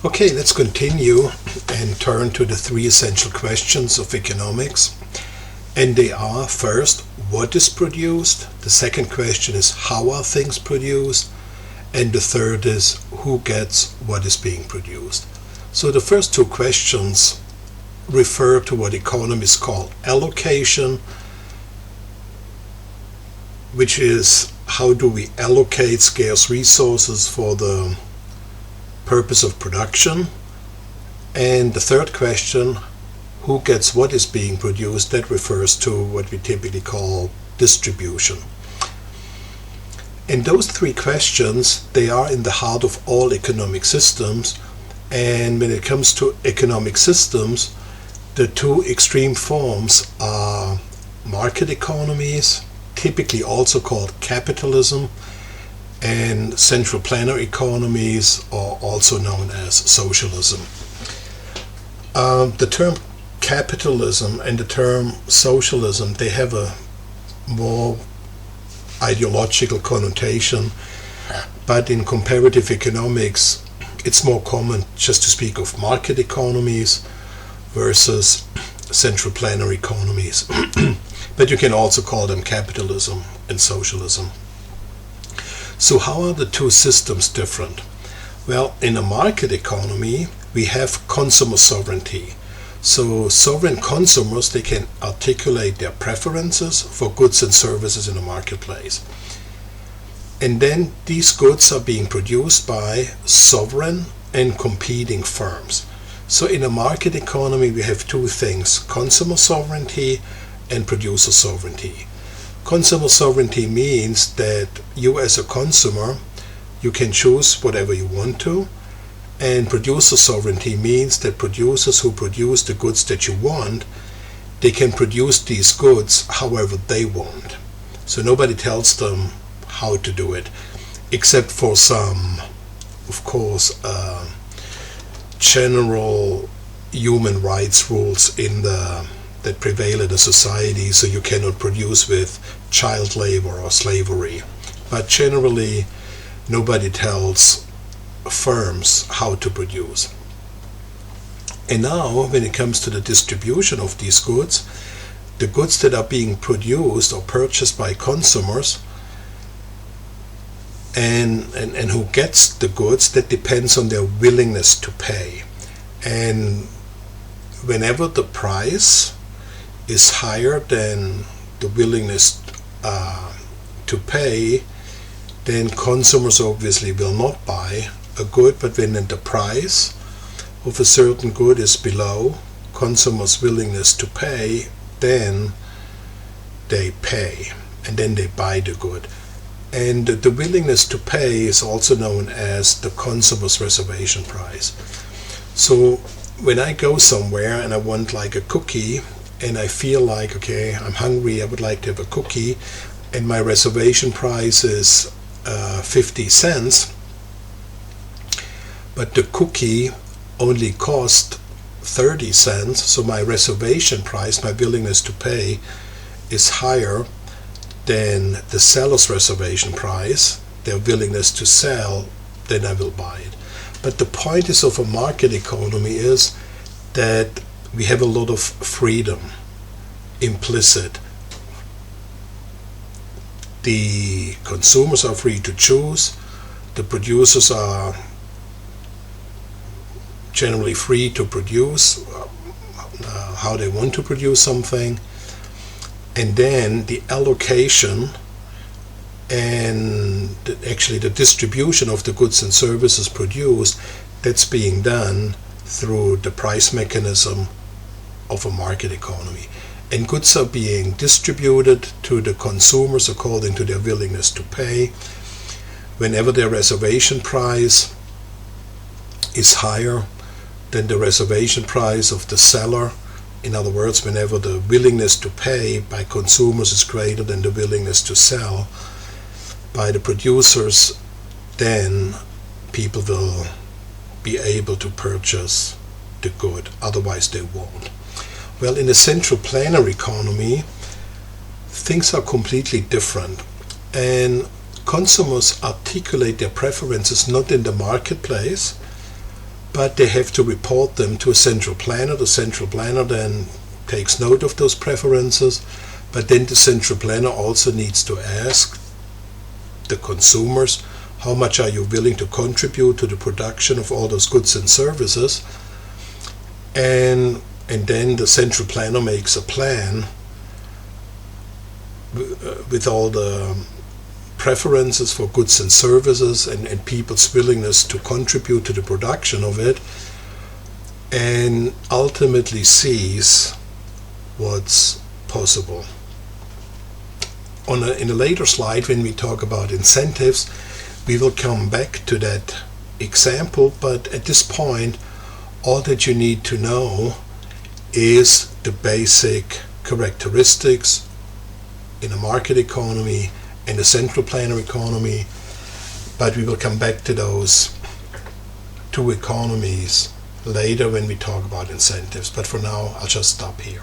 Okay, let's continue and turn to the three essential questions of economics. And they are, first, what is produced? The second question is, how are things produced? And the third is, who gets what is being produced? So the first two questions refer to what economists call allocation, which is how do we allocate scarce resources for the purpose of production. And the third question, who gets what is being produced, that refers to what we typically call distribution. And those three questions, they are in the heart of all economic systems. And when it comes to economic systems, the two extreme forms are market economies, typically also called capitalism, and central planner economies, or also known as socialism. The term capitalism and the term socialism, they have a more ideological connotation, but in comparative economics it's more common just to speak of market economies versus central planner economies. But you can also call them capitalism and socialism. So how are the two systems different? Well, in a market economy we have consumer sovereignty. So sovereign consumers, they can articulate their preferences for goods and services in the marketplace. And then these goods are being produced by sovereign and competing firms. So in a market economy we have two things: consumer sovereignty and producer sovereignty. Consumer sovereignty means that you as a consumer, you can choose whatever you want to. And producer sovereignty means that producers who produce the goods that you want, they can produce these goods however they want. So nobody tells them how to do it, except for some, of course, general human rights rules that prevail in a society. So you cannot produce with child labor or slavery. But generally, nobody tells firms how to produce. And now, when it comes to the distribution of these goods, the goods that are being produced or purchased by consumers, and who gets the goods, that depends on their willingness to pay. And whenever the price is higher than the willingness to pay, then consumers obviously will not buy a good. But when the price of a certain good is below consumers' willingness to pay, then they pay, and then they buy the good. And the willingness to pay is also known as the consumer's reservation price. So when I go somewhere and I want like a cookie, and I feel like, okay, I'm hungry, I would like to have a cookie, and my reservation price is 50 cents, but the cookie only cost 30 cents, so my reservation price, my willingness to pay, is higher than the seller's reservation price, their willingness to sell, then I will buy it. But the point is of a market economy is that we have a lot of freedom implicit. The consumers are free to choose, the producers are generally free to produce how they want to produce something, and then the allocation and actually the distribution of the goods and services produced, that's being done through the price mechanism of a market economy. And goods are being distributed to the consumers according to their willingness to pay. Whenever their reservation price is higher than the reservation price of the seller, in other words, whenever the willingness to pay by consumers is greater than the willingness to sell by the producers, then people will be able to purchase the good, otherwise they won't. Well, in a central planner economy, things are completely different, and consumers articulate their preferences not in the marketplace, but they have to report them to a central planner. The central planner then takes note of those preferences, but then the central planner also needs to ask the consumers, how much are you willing to contribute to the production of all those goods and services? And then the central planner makes a plan with all the preferences for goods and services and people's willingness to contribute to the production of it, and ultimately sees what's possible. In a later slide, when we talk about incentives, we will come back to that example, but at this point, all that you need to know is the basic characteristics in a market economy and a central planner economy, but we will come back to those two economies later when we talk about incentives. But for now, I'll just stop here.